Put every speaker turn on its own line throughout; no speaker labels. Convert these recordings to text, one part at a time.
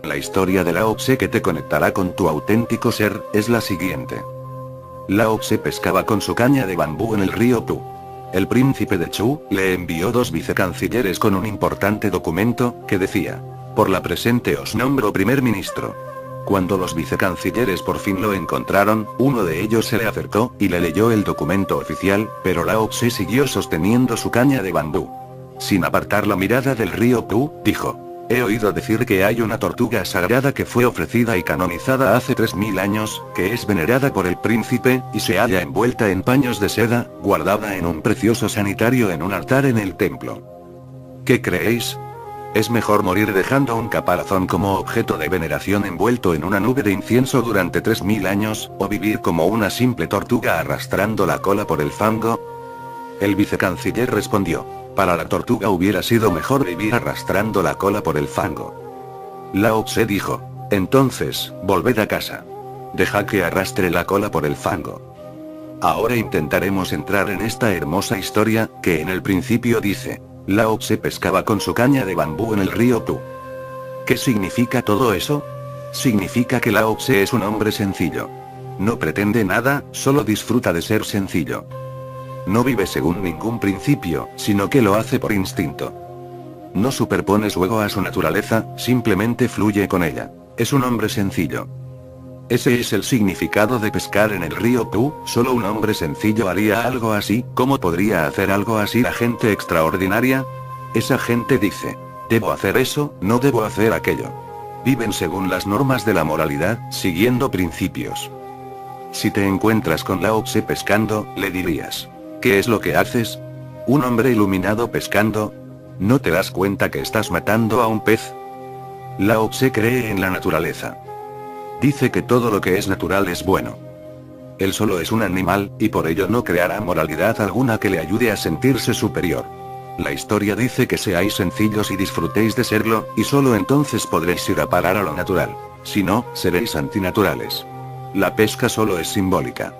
La historia de Lao Tse que te conectará con tu auténtico ser, es la siguiente. Lao Tse pescaba con su caña de bambú en el río Tu. El príncipe de Chu le envió 2 vicecancilleres con un importante documento, que decía: por la presente os nombro primer ministro. Cuando los vicecancilleres por fin lo encontraron, uno de ellos se le acercó, y le leyó el documento oficial, pero Lao Tse siguió sosteniendo su caña de bambú. Sin apartar la mirada del río Tu, dijo: he oído decir que hay una tortuga sagrada que fue ofrecida y canonizada hace 3000 años, que es venerada por el príncipe, y se halla envuelta en paños de seda, guardada en un precioso sanitario en un altar en el templo. ¿Qué creéis? ¿Es mejor morir dejando un caparazón como objeto de veneración envuelto en una nube de incienso durante 3000 años, o vivir como una simple tortuga arrastrando la cola por el fango? El vicecanciller respondió: para la tortuga hubiera sido mejor vivir arrastrando la cola por el fango. Lao Tse dijo: entonces, volved a casa. Deja que arrastre la cola por el fango. Ahora intentaremos entrar en esta hermosa historia, que en el principio dice: Lao Tse pescaba con su caña de bambú en el río Tu. ¿Qué significa todo eso? Significa que Lao Tse es un hombre sencillo. No pretende nada, solo disfruta de ser sencillo. No vive según ningún principio, sino que lo hace por instinto. No superpone su ego a su naturaleza, simplemente fluye con ella. Es un hombre sencillo. Ese es el significado de pescar en el río Tu. Solo un hombre sencillo haría algo así. ¿Cómo podría hacer algo así la gente extraordinaria? Esa gente dice: debo hacer eso, no debo hacer aquello. Viven según las normas de la moralidad, siguiendo principios. Si te encuentras con Lao Tse pescando, le dirías: ¿qué es lo que haces? ¿Un hombre iluminado pescando? ¿No te das cuenta que estás matando a un pez? Lao Tse cree en la naturaleza. Dice que todo lo que es natural es bueno. Él solo es un animal, y por ello no creará moralidad alguna que le ayude a sentirse superior. La historia dice que seáis sencillos y disfrutéis de serlo, y solo entonces podréis ir a parar a lo natural. Si no, seréis antinaturales. La pesca solo es simbólica.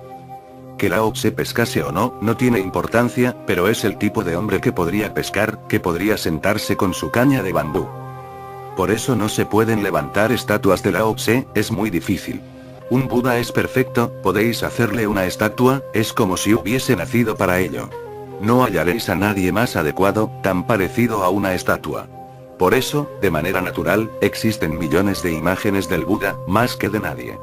Que Lao Tse pescase o no, no tiene importancia, pero es el tipo de hombre que podría pescar, que podría sentarse con su caña de bambú. Por eso no se pueden levantar estatuas de Lao Tse, es muy difícil. Un Buda es perfecto, podéis hacerle una estatua, es como si hubiese nacido para ello. No hallaréis a nadie más adecuado, tan parecido a una estatua. Por eso, de manera natural, existen millones de imágenes del Buda, más que de nadie.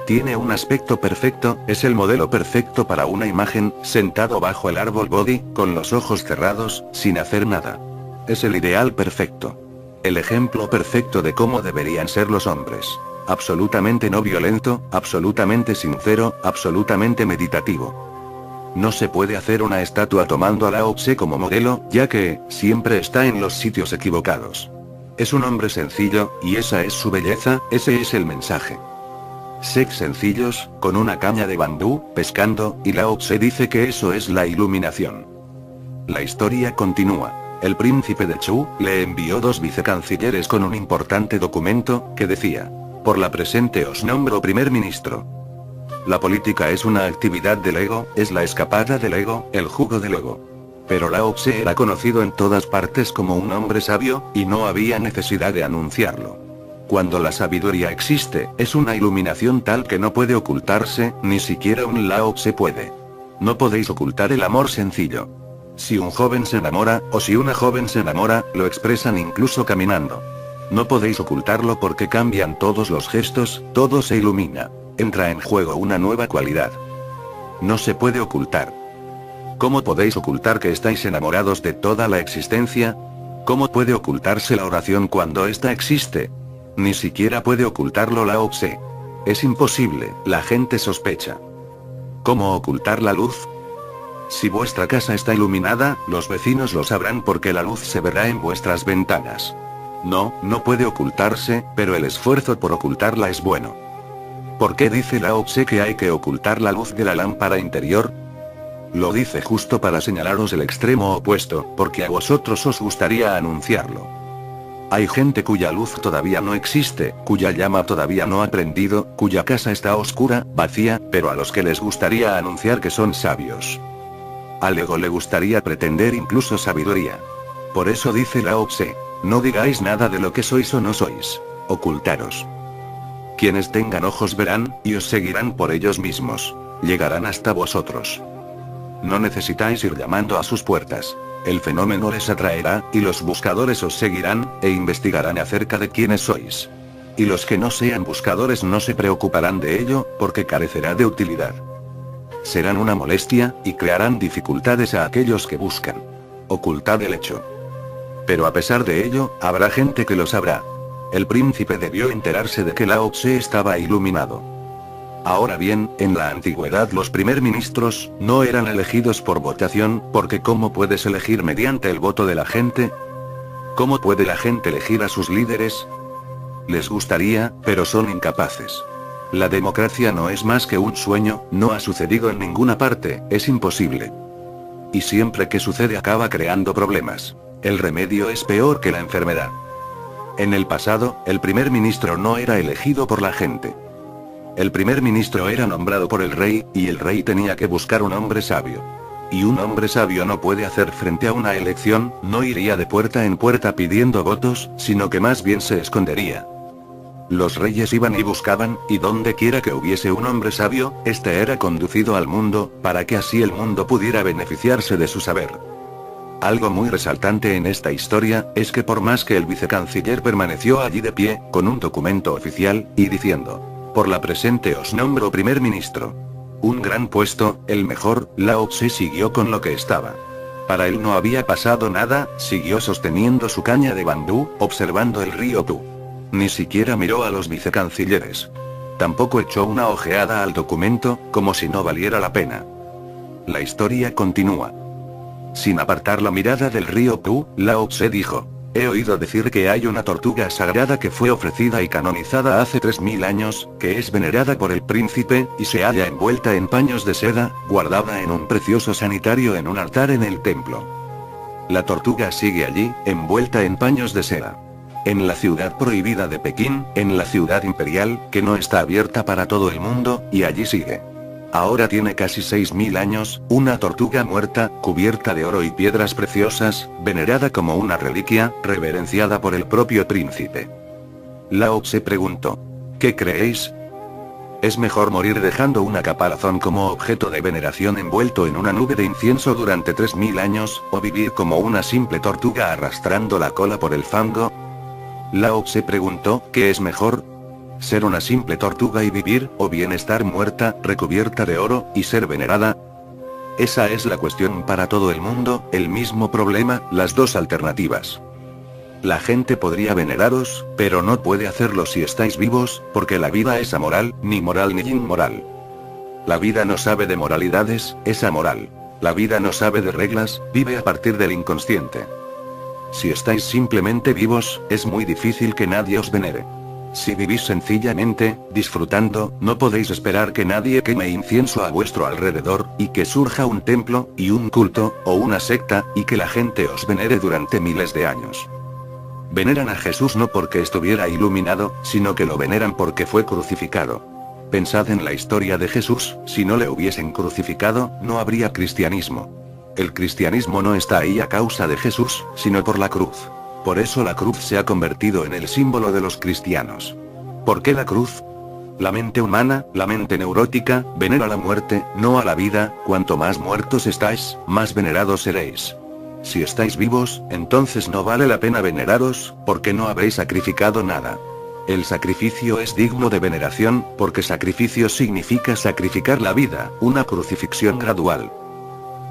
Tiene un aspecto perfecto, es el modelo perfecto para una imagen, sentado bajo el árbol Bodhi, con los ojos cerrados, sin hacer nada. Es el ideal perfecto. El ejemplo perfecto de cómo deberían ser los hombres. Absolutamente no violento, absolutamente sincero, absolutamente meditativo. No se puede hacer una estatua tomando a Lao Tse como modelo, ya que, siempre está en los sitios equivocados. Es un hombre sencillo, y esa es su belleza, ese es el mensaje. Sed sencillos, con una caña de bambú, pescando, y Lao Tse dice que eso es la iluminación. La historia continúa. El príncipe de Chu le envió 2 vicecancilleres con un importante documento, que decía: por la presente os nombro primer ministro. La política es una actividad del ego, es la escapada del ego, el jugo del ego. Pero Lao Tse era conocido en todas partes como un hombre sabio, y no había necesidad de anunciarlo. Cuando la sabiduría existe, es una iluminación tal que no puede ocultarse, ni siquiera un Lao Tse puede. No podéis ocultar el amor sencillo. Si un joven se enamora, o si una joven se enamora, lo expresan incluso caminando. No podéis ocultarlo porque cambian todos los gestos, todo se ilumina. Entra en juego una nueva cualidad. No se puede ocultar. ¿Cómo podéis ocultar que estáis enamorados de toda la existencia? ¿Cómo puede ocultarse la oración cuando ésta existe? Ni siquiera puede ocultarlo Lao Tse. Es imposible, la gente sospecha. ¿Cómo ocultar la luz? Si vuestra casa está iluminada, los vecinos lo sabrán porque la luz se verá en vuestras ventanas. No, no puede ocultarse, pero el esfuerzo por ocultarla es bueno. ¿Por qué dice Lao Tse que hay que ocultar la luz de la lámpara interior? Lo dice justo para señalaros el extremo opuesto, porque a vosotros os gustaría anunciarlo. Hay gente cuya luz todavía no existe, cuya llama todavía no ha prendido, cuya casa está oscura, vacía, pero a los que les gustaría anunciar que son sabios. Al ego le gustaría pretender incluso sabiduría. Por eso dice Lao Tse: no digáis nada de lo que sois o no sois. Ocultaros. Quienes tengan ojos verán, y os seguirán por ellos mismos. Llegarán hasta vosotros. No necesitáis ir llamando a sus puertas. El fenómeno les atraerá, y los buscadores os seguirán, e investigarán acerca de quiénes sois. Y los que no sean buscadores no se preocuparán de ello, porque carecerá de utilidad. Serán una molestia, y crearán dificultades a aquellos que buscan. Ocultad el hecho. Pero a pesar de ello, habrá gente que lo sabrá. El príncipe debió enterarse de que Lao Tse estaba iluminado. Ahora bien, en la antigüedad los primer ministros no eran elegidos por votación, porque ¿cómo puedes elegir mediante el voto de la gente? ¿Cómo puede la gente elegir a sus líderes? Les gustaría, pero son incapaces. La democracia no es más que un sueño, no ha sucedido en ninguna parte, es imposible. Y siempre que sucede acaba creando problemas. El remedio es peor que la enfermedad. En el pasado, el primer ministro no era elegido por la gente. El primer ministro era nombrado por el rey, y el rey tenía que buscar un hombre sabio. Y un hombre sabio no puede hacer frente a una elección, no iría de puerta en puerta pidiendo votos, sino que más bien se escondería. Los reyes iban y buscaban, y donde quiera que hubiese un hombre sabio, este era conducido al mundo, para que así el mundo pudiera beneficiarse de su saber. Algo muy resaltante en esta historia, es que por más que el vicecanciller permaneció allí de pie, con un documento oficial, y diciendo: por la presente os nombro primer ministro. Un gran puesto, el mejor, Lao Tse siguió con lo que estaba. Para él no había pasado nada, siguió sosteniendo su caña de bambú, observando el río Tu. Ni siquiera miró a los vicecancilleres. Tampoco echó una ojeada al documento, como si no valiera la pena. La historia continúa. Sin apartar la mirada del río Tu, Lao Tse dijo: he oído decir que hay una tortuga sagrada que fue ofrecida y canonizada hace 3000 años, que es venerada por el príncipe, y se halla envuelta en paños de seda, guardada en un precioso sanitario en un altar en el templo. La tortuga sigue allí, envuelta en paños de seda. En la ciudad prohibida de Pekín, en la ciudad imperial, que no está abierta para todo el mundo, y allí sigue. Ahora tiene casi 6000 años, una tortuga muerta, cubierta de oro y piedras preciosas, venerada como una reliquia, reverenciada por el propio príncipe. Lao Tse preguntó: ¿qué creéis? ¿Es mejor morir dejando una caparazón como objeto de veneración envuelto en una nube de incienso durante 3000 años, o vivir como una simple tortuga arrastrando la cola por el fango? Lao Tse preguntó: ¿qué es mejor? ¿Ser una simple tortuga y vivir, o bien estar muerta, recubierta de oro, y ser venerada? Esa es la cuestión para todo el mundo, el mismo problema, las dos alternativas. La gente podría veneraros, pero no puede hacerlo si estáis vivos, porque la vida es amoral, ni moral ni inmoral. La vida no sabe de moralidades, es amoral. La vida no sabe de reglas, vive a partir del inconsciente. Si estáis simplemente vivos, es muy difícil que nadie os venere. Si vivís sencillamente, disfrutando, no podéis esperar que nadie queme incienso a vuestro alrededor, y que surja un templo, y un culto, o una secta, y que la gente os venere durante miles de años. Veneran a Jesús no porque estuviera iluminado, sino que lo veneran porque fue crucificado. Pensad en la historia de Jesús, si no le hubiesen crucificado, no habría cristianismo. El cristianismo no está ahí a causa de Jesús, sino por la cruz. Por eso la cruz se ha convertido en el símbolo de los cristianos. ¿Por qué la cruz? La mente humana, la mente neurótica, venera la muerte, no a la vida. Cuanto más muertos estáis, más venerados seréis. Si estáis vivos, entonces no vale la pena veneraros, porque no habéis sacrificado nada. El sacrificio es digno de veneración, porque sacrificio significa sacrificar la vida, una crucifixión gradual.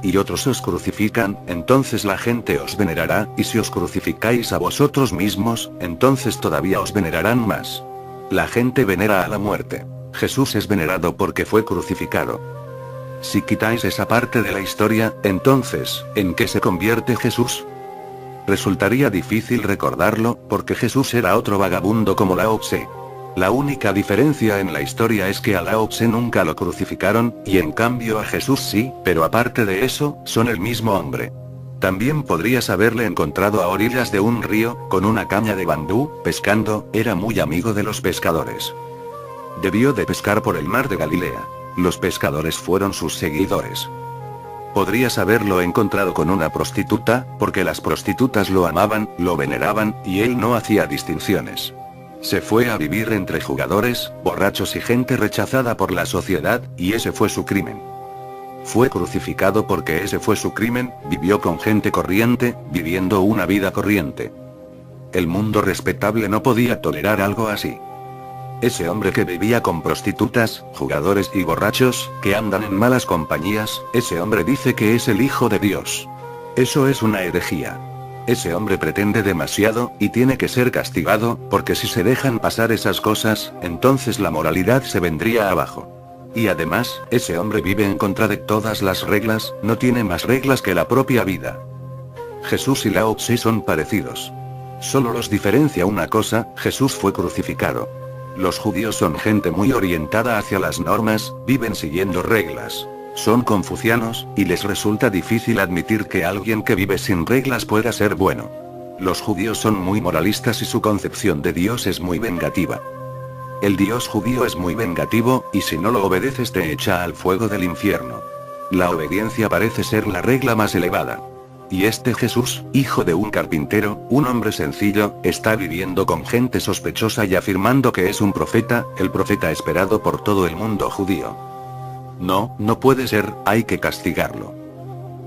Y otros os crucifican, entonces la gente os venerará, y si os crucificáis a vosotros mismos, entonces todavía os venerarán más. La gente venera a la muerte. Jesús es venerado porque fue crucificado. Si quitáis esa parte de la historia, entonces, ¿en qué se convierte Jesús? Resultaría difícil recordarlo, porque Jesús era otro vagabundo como Lao Tse. La única diferencia en la historia es que a Lao Tse nunca lo crucificaron, y en cambio a Jesús sí, pero aparte de eso, son el mismo hombre. También podrías haberle encontrado a orillas de un río, con una caña de bambú, pescando, era muy amigo de los pescadores. Debió de pescar por el mar de Galilea. Los pescadores fueron sus seguidores. Podrías haberlo encontrado con una prostituta, porque las prostitutas lo amaban, lo veneraban, y él no hacía distinciones. Se fue a vivir entre jugadores, borrachos y gente rechazada por la sociedad, y ese fue su crimen. Fue crucificado porque ese fue su crimen, vivió con gente corriente, viviendo una vida corriente. El mundo respetable no podía tolerar algo así. Ese hombre que vivía con prostitutas, jugadores y borrachos, que andan en malas compañías, ese hombre dice que es el Hijo de Dios. Eso es una herejía. Ese hombre pretende demasiado, y tiene que ser castigado, porque si se dejan pasar esas cosas, entonces la moralidad se vendría abajo. Y además, ese hombre vive en contra de todas las reglas, no tiene más reglas que la propia vida. Jesús y Lao Tse son parecidos. Solo los diferencia una cosa: Jesús fue crucificado. Los judíos son gente muy orientada hacia las normas, viven siguiendo reglas. Son confucianos, y les resulta difícil admitir que alguien que vive sin reglas pueda ser bueno. Los judíos son muy moralistas y su concepción de Dios es muy vengativa. El Dios judío es muy vengativo, y si no lo obedeces te echa al fuego del infierno. La obediencia parece ser la regla más elevada. Y este Jesús, hijo de un carpintero, un hombre sencillo, está viviendo con gente sospechosa y afirmando que es un profeta, el profeta esperado por todo el mundo judío. No, no puede ser, hay que castigarlo.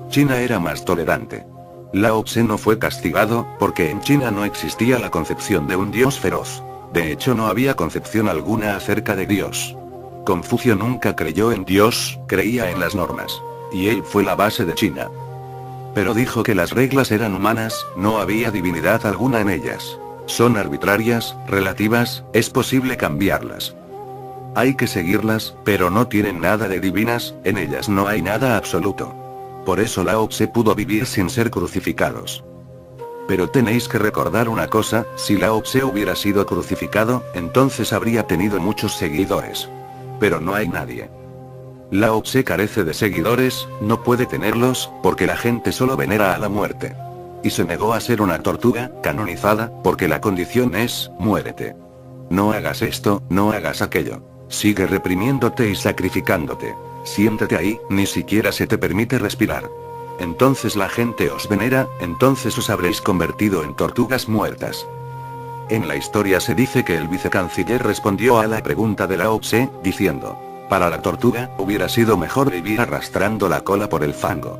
China era más tolerante. Lao Tse no fue castigado, porque en China no existía la concepción de un dios feroz. De hecho no había concepción alguna acerca de Dios. Confucio nunca creyó en Dios, creía en las normas. Y él fue la base de China. Pero dijo que las reglas eran humanas, no había divinidad alguna en ellas. Son arbitrarias, relativas, es posible cambiarlas. Hay que seguirlas, pero no tienen nada de divinas, en ellas no hay nada absoluto. Por eso Lao Tse pudo vivir sin ser crucificados. Pero tenéis que recordar una cosa: si Lao Tse hubiera sido crucificado, entonces habría tenido muchos seguidores. Pero no hay nadie. Lao Tse carece de seguidores, no puede tenerlos, porque la gente solo venera a la muerte. Y se negó a ser una tortuga, canonizada, porque la condición es: muérete. No hagas esto, no hagas aquello. Sigue reprimiéndote y sacrificándote. Siéntate ahí, ni siquiera se te permite respirar. Entonces la gente os venera, entonces os habréis convertido en tortugas muertas. En la historia se dice que el vicecanciller respondió a la pregunta de Lao Tse, diciendo: para la tortuga, hubiera sido mejor vivir arrastrando la cola por el fango.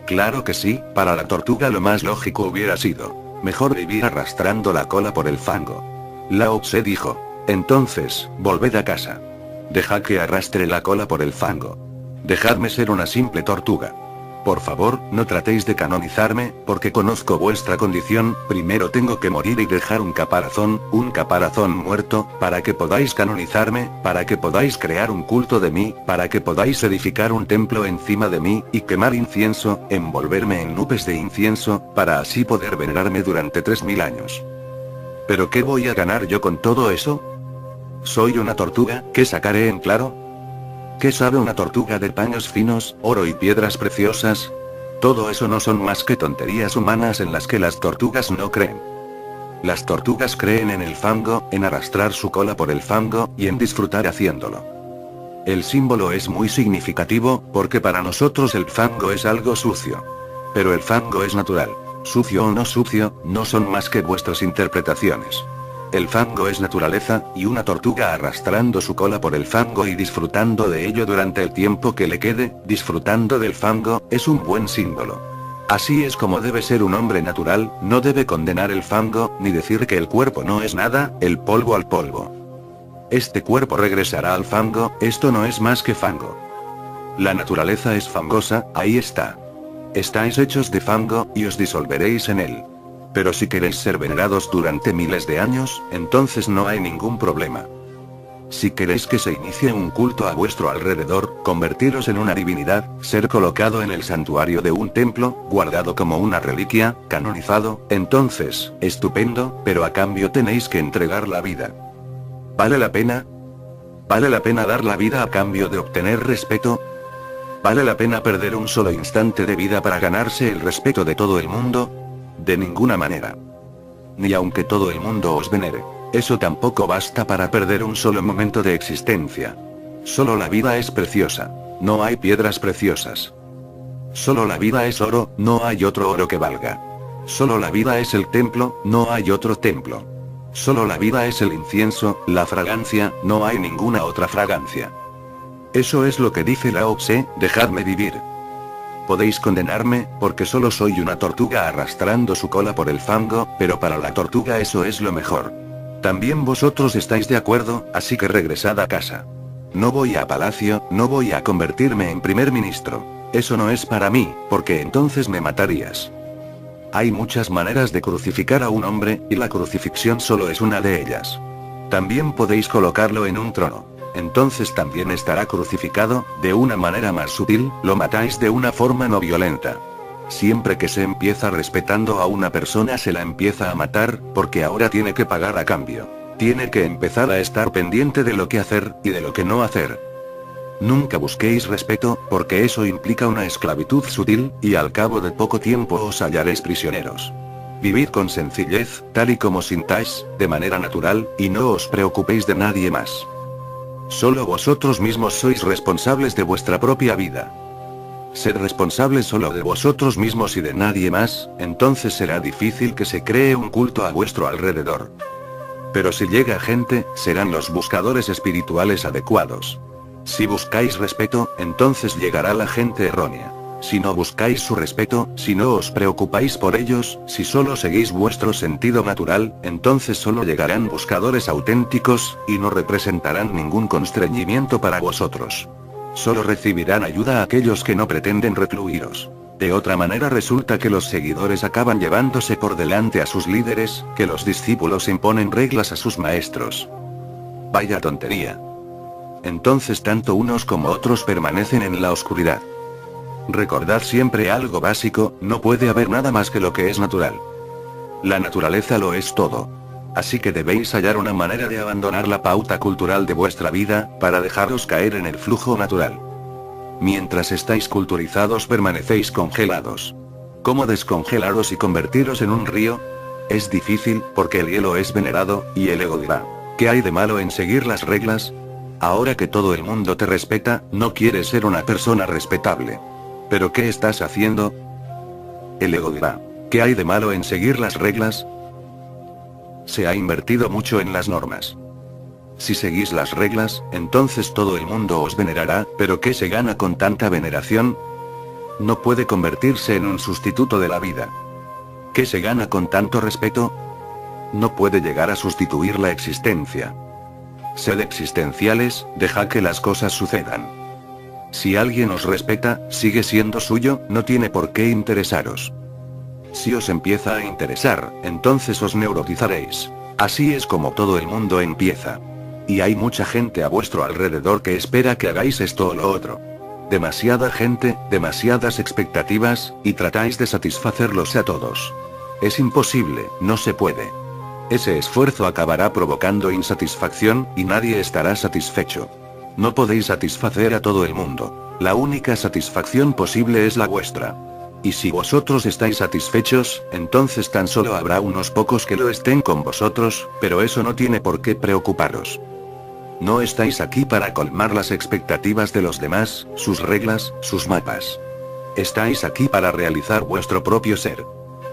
Claro que sí, para la tortuga lo más lógico hubiera sido mejor vivir arrastrando la cola por el fango. Lao Tse dijo: entonces, volved a casa. Dejad que arrastre la cola por el fango. Dejadme ser una simple tortuga. Por favor, no tratéis de canonizarme, porque conozco vuestra condición. Primero tengo que morir y dejar un caparazón muerto, para que podáis canonizarme, para que podáis crear un culto de mí, para que podáis edificar un templo encima de mí, y quemar incienso, envolverme en nubes de incienso, para así poder venerarme durante 3000 años. ¿Pero qué voy a ganar yo con todo eso? ¿Soy una tortuga? ¿Qué sacaré en claro? ¿Qué sabe una tortuga de paños finos, oro y piedras preciosas? Todo eso no son más que tonterías humanas en las que las tortugas no creen. Las tortugas creen en el fango, en arrastrar su cola por el fango, y en disfrutar haciéndolo. El símbolo es muy significativo, porque para nosotros el fango es algo sucio. Pero el fango es natural. Sucio o no sucio, no son más que vuestras interpretaciones. El fango es naturaleza, y una tortuga arrastrando su cola por el fango y disfrutando de ello durante el tiempo que le quede, disfrutando del fango, es un buen símbolo. Así es como debe ser un hombre natural, no debe condenar el fango, ni decir que el cuerpo no es nada, el polvo al polvo. Este cuerpo regresará al fango, esto no es más que fango. La naturaleza es fangosa, ahí está. Estáis hechos de fango, y os disolveréis en él. Pero si queréis ser venerados durante miles de años, entonces no hay ningún problema. Si queréis que se inicie un culto a vuestro alrededor, convertiros en una divinidad, ser colocado en el santuario de un templo, guardado como una reliquia, canonizado, entonces, estupendo, pero a cambio tenéis que entregar la vida. ¿Vale la pena? ¿Vale la pena dar la vida a cambio de obtener respeto? ¿Vale la pena perder un solo instante de vida para ganarse el respeto de todo el mundo? De ninguna manera. Ni aunque todo el mundo os venere. Eso tampoco basta para perder un solo momento de existencia. Solo la vida es preciosa. No hay piedras preciosas. Solo la vida es oro, no hay otro oro que valga. Solo la vida es el templo, no hay otro templo. Solo la vida es el incienso, la fragancia, no hay ninguna otra fragancia. Eso es lo que dice Lao Tse, dejadme vivir. Podéis condenarme, porque solo soy una tortuga arrastrando su cola por el fango, pero para la tortuga eso es lo mejor. También vosotros estáis de acuerdo, así que regresad a casa. No voy a palacio, no voy a convertirme en primer ministro. Eso no es para mí, porque entonces me matarías. Hay muchas maneras de crucificar a un hombre, y la crucifixión solo es una de ellas. También podéis colocarlo en un trono. Entonces también estará crucificado, de una manera más sutil, lo matáis de una forma no violenta. Siempre que se empieza respetando a una persona se la empieza a matar, porque ahora tiene que pagar a cambio. Tiene que empezar a estar pendiente de lo que hacer, y de lo que no hacer. Nunca busquéis respeto, porque eso implica una esclavitud sutil, y al cabo de poco tiempo os hallaréis prisioneros. Vivid con sencillez, tal y como sintáis, de manera natural, y no os preocupéis de nadie más. Solo vosotros mismos sois responsables de vuestra propia vida. Sed responsables solo de vosotros mismos y de nadie más, entonces será difícil que se cree un culto a vuestro alrededor. Pero si llega gente, serán los buscadores espirituales adecuados. Si buscáis respeto, entonces llegará la gente errónea. Si no buscáis su respeto, si no os preocupáis por ellos, si solo seguís vuestro sentido natural, entonces solo llegarán buscadores auténticos, y no representarán ningún constreñimiento para vosotros. Solo recibirán ayuda a aquellos que no pretenden recluiros. De otra manera resulta que los seguidores acaban llevándose por delante a sus líderes, que los discípulos imponen reglas a sus maestros. Vaya tontería. Entonces tanto unos como otros permanecen en la oscuridad. Recordad siempre algo básico, no puede haber nada más que lo que es natural. La naturaleza lo es todo. Así que debéis hallar una manera de abandonar la pauta cultural de vuestra vida, para dejaros caer en el flujo natural. Mientras estáis culturizados permanecéis congelados. ¿Cómo descongelaros y convertiros en un río? Es difícil, porque el hielo es venerado, y el ego dirá, ¿qué hay de malo en seguir las reglas? Ahora que todo el mundo te respeta, no quieres ser una persona respetable. ¿Pero qué estás haciendo? El ego dirá, ¿qué hay de malo en seguir las reglas? Se ha invertido mucho en las normas. Si seguís las reglas, entonces todo el mundo os venerará, pero ¿qué se gana con tanta veneración? No puede convertirse en un sustituto de la vida. ¿Qué se gana con tanto respeto? No puede llegar a sustituir la existencia. Sed existenciales, dejad que las cosas sucedan. Si alguien os respeta, sigue siendo suyo, no tiene por qué interesaros. Si os empieza a interesar, entonces os neurotizaréis. Así es como todo el mundo empieza. Y hay mucha gente a vuestro alrededor que espera que hagáis esto o lo otro. Demasiada gente, demasiadas expectativas, y tratáis de satisfacerlos a todos. Es imposible, no se puede. Ese esfuerzo acabará provocando insatisfacción, y nadie estará satisfecho. No podéis satisfacer a todo el mundo. La única satisfacción posible es la vuestra. Y si vosotros estáis satisfechos, entonces tan solo habrá unos pocos que lo estén con vosotros, pero eso no tiene por qué preocuparos. No estáis aquí para colmar las expectativas de los demás, sus reglas, sus mapas. Estáis aquí para realizar vuestro propio ser.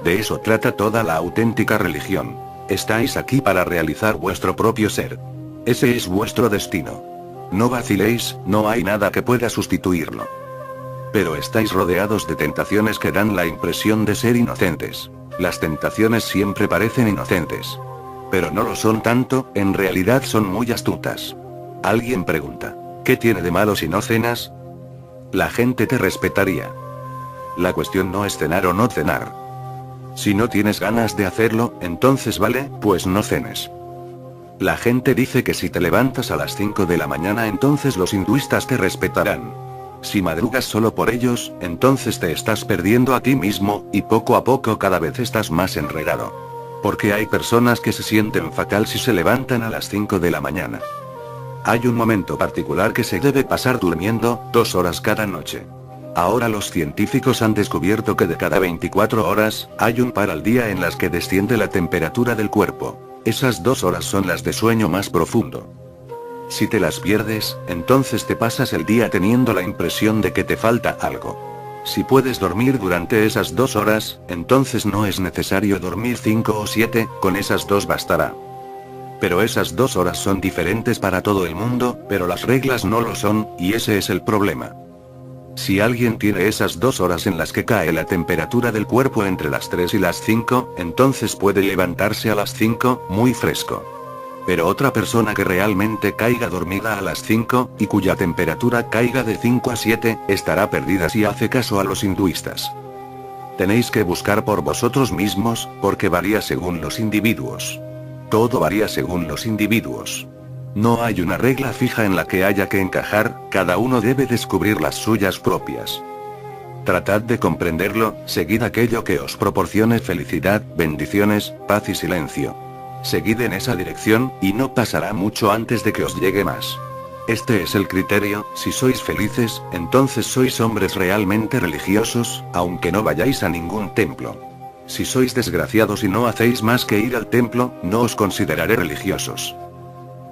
De eso trata toda la auténtica religión. Estáis aquí para realizar vuestro propio ser. Ese es vuestro destino. No vaciléis, no hay nada que pueda sustituirlo. Pero estáis rodeados de tentaciones que dan la impresión de ser inocentes. Las tentaciones siempre parecen inocentes. Pero no lo son tanto, en realidad son muy astutas. Alguien pregunta, ¿qué tiene de malo si no cenas? La gente te respetaría. La cuestión no es cenar o no cenar. Si no tienes ganas de hacerlo, entonces vale, pues no cenes. La gente dice que si te levantas a las 5 de la mañana entonces los hinduistas te respetarán. Si madrugas solo por ellos, entonces te estás perdiendo a ti mismo, y poco a poco cada vez estás más enredado. Porque hay personas que se sienten fatal si se levantan a las 5 de la mañana. Hay un momento particular que se debe pasar durmiendo, 2 horas cada noche. Ahora los científicos han descubierto que de cada 24 horas, hay un par al día en las que desciende la temperatura del cuerpo. Esas 2 horas son las de sueño más profundo. Si te las pierdes, entonces te pasas el día teniendo la impresión de que te falta algo. Si puedes dormir durante esas 2 horas, entonces no es necesario dormir 5 o 7, con esas 2 bastará. Pero esas 2 horas son diferentes para todo el mundo, pero las reglas no lo son, y ese es el problema. Si alguien tiene esas 2 horas en las que cae la temperatura del cuerpo entre las 3 y las 5, entonces puede levantarse a las 5, muy fresco. Pero otra persona que realmente caiga dormida a las 5, y cuya temperatura caiga de 5 a 7, estará perdida si hace caso a los hinduistas. Tenéis que buscar por vosotros mismos, porque varía según los individuos. Todo varía según los individuos. No hay una regla fija en la que haya que encajar, cada uno debe descubrir las suyas propias. Tratad de comprenderlo, seguid aquello que os proporcione felicidad, bendiciones, paz y silencio. Seguid en esa dirección, y no pasará mucho antes de que os llegue más. Este es el criterio: si sois felices, entonces sois hombres realmente religiosos, aunque no vayáis a ningún templo. Si sois desgraciados y no hacéis más que ir al templo, no os consideraré religiosos.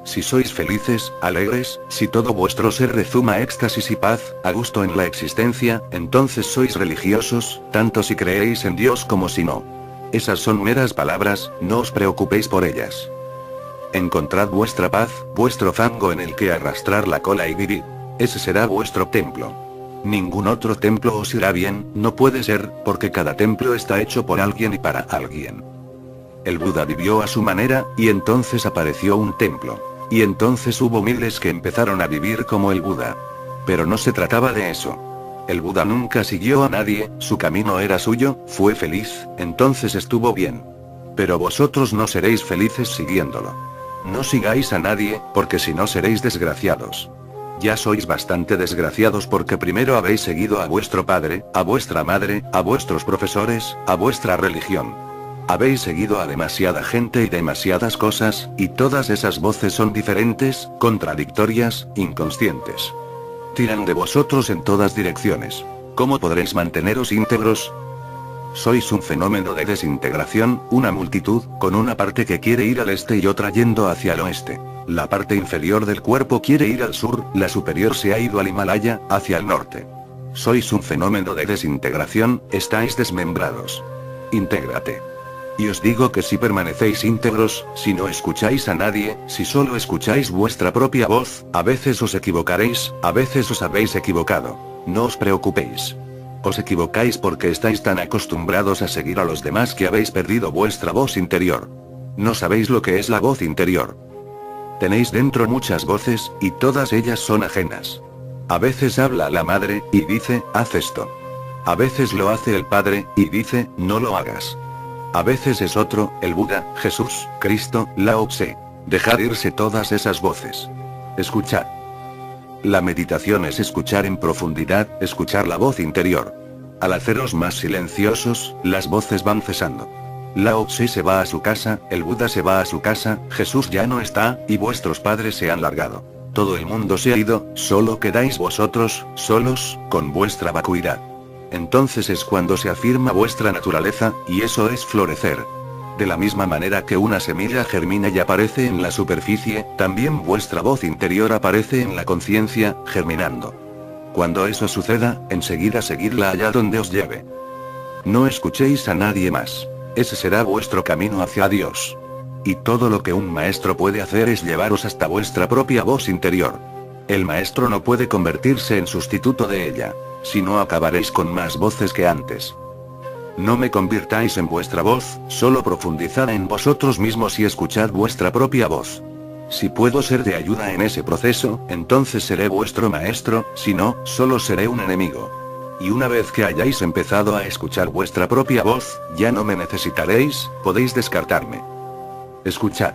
Si sois felices, alegres, si todo vuestro ser rezuma éxtasis y paz, a gusto en la existencia, entonces sois religiosos, tanto si creéis en Dios como si no. Esas son meras palabras, no os preocupéis por ellas. Encontrad vuestra paz, vuestro fango en el que arrastrar la cola y vivid. Ese será vuestro templo. Ningún otro templo os irá bien, no puede ser, porque cada templo está hecho por alguien y para alguien. El Buda vivió a su manera, y entonces apareció un templo. Y entonces hubo miles que empezaron a vivir como el Buda. Pero no se trataba de eso. El Buda nunca siguió a nadie, su camino era suyo, fue feliz, entonces estuvo bien. Pero vosotros no seréis felices siguiéndolo. No sigáis a nadie, porque si no seréis desgraciados. Ya sois bastante desgraciados porque primero habéis seguido a vuestro padre, a vuestra madre, a vuestros profesores, a vuestra religión. Habéis seguido a demasiada gente y demasiadas cosas, y todas esas voces son diferentes, contradictorias, inconscientes. Tiran de vosotros en todas direcciones. ¿Cómo podréis manteneros íntegros? Sois un fenómeno de desintegración, una multitud, con una parte que quiere ir al este y otra yendo hacia el oeste. La parte inferior del cuerpo quiere ir al sur, la superior se ha ido al Himalaya, hacia el norte. Sois un fenómeno de desintegración, estáis desmembrados. Intégrate. Y os digo que si permanecéis íntegros, si no escucháis a nadie, si solo escucháis vuestra propia voz, a veces os equivocaréis, a veces os habéis equivocado. No os preocupéis. Os equivocáis porque estáis tan acostumbrados a seguir a los demás que habéis perdido vuestra voz interior. No sabéis lo que es la voz interior. Tenéis dentro muchas voces, y todas ellas son ajenas. A veces habla la madre, y dice, haz esto. A veces lo hace el padre, y dice, no lo hagas. A veces es otro, el Buda, Jesús, Cristo, Lao Tse. Dejad irse todas esas voces. Escuchad. La meditación es escuchar en profundidad, escuchar la voz interior. Al haceros más silenciosos, las voces van cesando. Lao Tse se va a su casa, el Buda se va a su casa, Jesús ya no está, y vuestros padres se han largado. Todo el mundo se ha ido, solo quedáis vosotros, solos, con vuestra vacuidad. Entonces es cuando se afirma vuestra naturaleza, y eso es florecer. De la misma manera que una semilla germina y aparece en la superficie, también vuestra voz interior aparece en la conciencia, germinando. Cuando eso suceda, enseguida seguidla allá donde os lleve. No escuchéis a nadie más. Ese será vuestro camino hacia Dios. Y todo lo que un maestro puede hacer es llevaros hasta vuestra propia voz interior. El maestro no puede convertirse en sustituto de ella. Si no acabaréis con más voces que antes. No me convirtáis en vuestra voz, solo profundizad en vosotros mismos y escuchad vuestra propia voz. Si puedo ser de ayuda en ese proceso, entonces seré vuestro maestro, si no, solo seré un enemigo. Y una vez que hayáis empezado a escuchar vuestra propia voz, ya no me necesitaréis, podéis descartarme. Escuchad.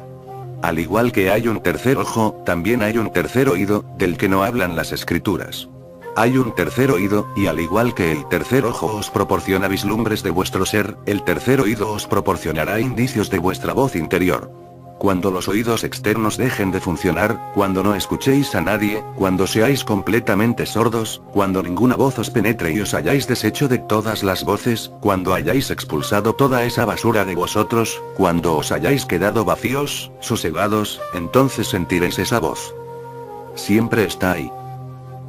Al igual que hay un tercer ojo, también hay un tercer oído, del que no hablan las escrituras. Hay un tercer oído, y al igual que el tercer ojo os proporciona vislumbres de vuestro ser, el tercer oído os proporcionará indicios de vuestra voz interior. Cuando los oídos externos dejen de funcionar, cuando no escuchéis a nadie, cuando seáis completamente sordos, cuando ninguna voz os penetre y os hayáis deshecho de todas las voces, cuando hayáis expulsado toda esa basura de vosotros, cuando os hayáis quedado vacíos, sosegados, entonces sentiréis esa voz. Siempre está ahí.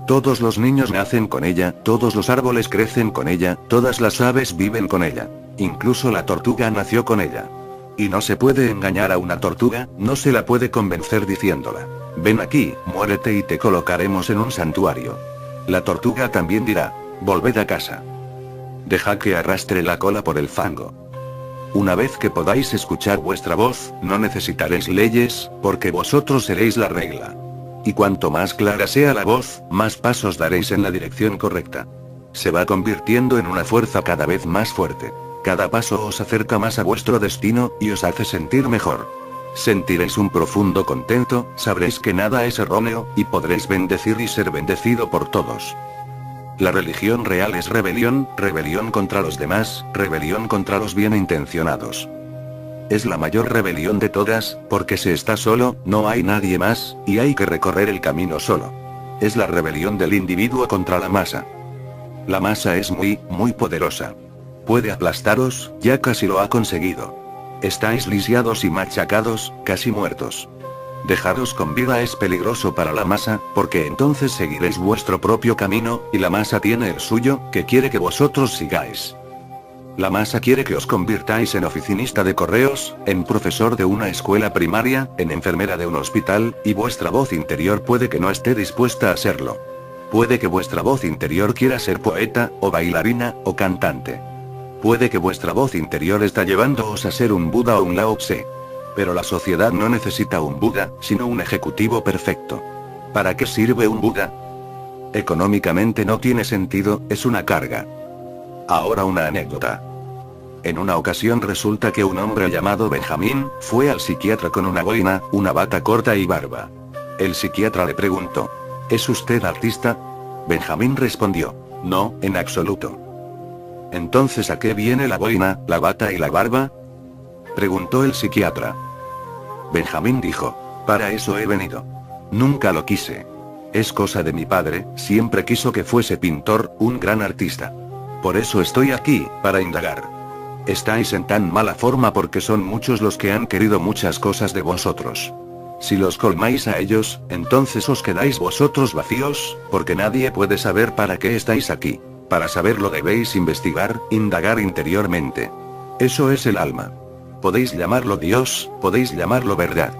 Todos los niños nacen con ella, todos los árboles crecen con ella, todas las aves viven con ella. Incluso la tortuga nació con ella. Y no se puede engañar a una tortuga, no se la puede convencer diciéndola: ven aquí, muérete y te colocaremos en un santuario. La tortuga también dirá: volved a casa. Deja que arrastre la cola por el fango. Una vez que podáis escuchar vuestra voz, no necesitaréis leyes, porque vosotros seréis la regla. Y cuanto más clara sea la voz, más pasos daréis en la dirección correcta. Se va convirtiendo en una fuerza cada vez más fuerte. Cada paso os acerca más a vuestro destino, y os hace sentir mejor. Sentiréis un profundo contento, sabréis que nada es erróneo, y podréis bendecir y ser bendecido por todos. La religión real es rebelión, rebelión contra los demás, rebelión contra los bien intencionados. Es la mayor rebelión de todas, porque se está solo, no hay nadie más, y hay que recorrer el camino solo. Es la rebelión del individuo contra la masa. La masa es muy poderosa. Puede aplastaros, ya casi lo ha conseguido. Estáis lisiados y machacados, casi muertos. Dejaros con vida es peligroso para la masa, porque entonces seguiréis vuestro propio camino, y la masa tiene el suyo, que quiere que vosotros sigáis. La masa quiere que os convirtáis en oficinista de correos, en profesor de una escuela primaria, en enfermera de un hospital, y vuestra voz interior puede que no esté dispuesta a serlo. Puede que vuestra voz interior quiera ser poeta, o bailarina, o cantante. Puede que vuestra voz interior está llevándoos a ser un Buda o un Lao Tse. Pero la sociedad no necesita un Buda, sino un ejecutivo perfecto. ¿Para qué sirve un Buda? Económicamente no tiene sentido, es una carga. Ahora una anécdota. En una ocasión resulta que un hombre llamado Benjamín, fue al psiquiatra con una boina, una bata corta y barba. El psiquiatra le preguntó: ¿es usted artista? Benjamín respondió: no, en absoluto. Entonces, ¿a qué viene la boina, la bata y la barba?, preguntó el psiquiatra. Benjamín dijo: para eso he venido. Nunca lo quise. Es cosa de mi padre, siempre quiso que fuese pintor, un gran artista. Por eso estoy aquí, para indagar. Estáis en tan mala forma porque son muchos los que han querido muchas cosas de vosotros. Si los colmáis a ellos, entonces os quedáis vosotros vacíos, porque nadie puede saber para qué estáis aquí. Para saberlo debéis investigar, indagar interiormente. Eso es el alma. Podéis llamarlo Dios, podéis llamarlo verdad.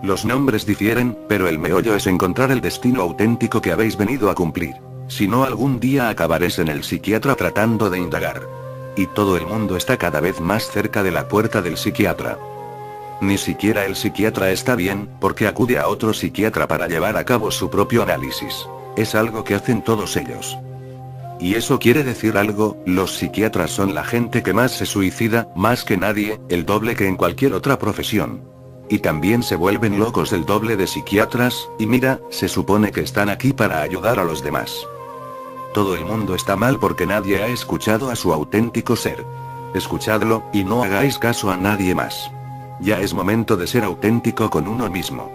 Los nombres difieren, pero el meollo es encontrar el destino auténtico que habéis venido a cumplir. Si no, algún día acabaréis en el psiquiatra tratando de indagar. Y todo el mundo está cada vez más cerca de la puerta del psiquiatra. Ni siquiera el psiquiatra está bien, porque acude a otro psiquiatra para llevar a cabo su propio análisis. Es algo que hacen todos ellos. Y eso quiere decir algo: los psiquiatras son la gente que más se suicida, más que nadie, el doble que en cualquier otra profesión. Y también se vuelven locos el doble de psiquiatras, y mira, se supone que están aquí para ayudar a los demás. Todo el mundo está mal porque nadie ha escuchado a su auténtico ser. Escuchadlo, y no hagáis caso a nadie más. Ya es momento de ser auténtico con uno mismo.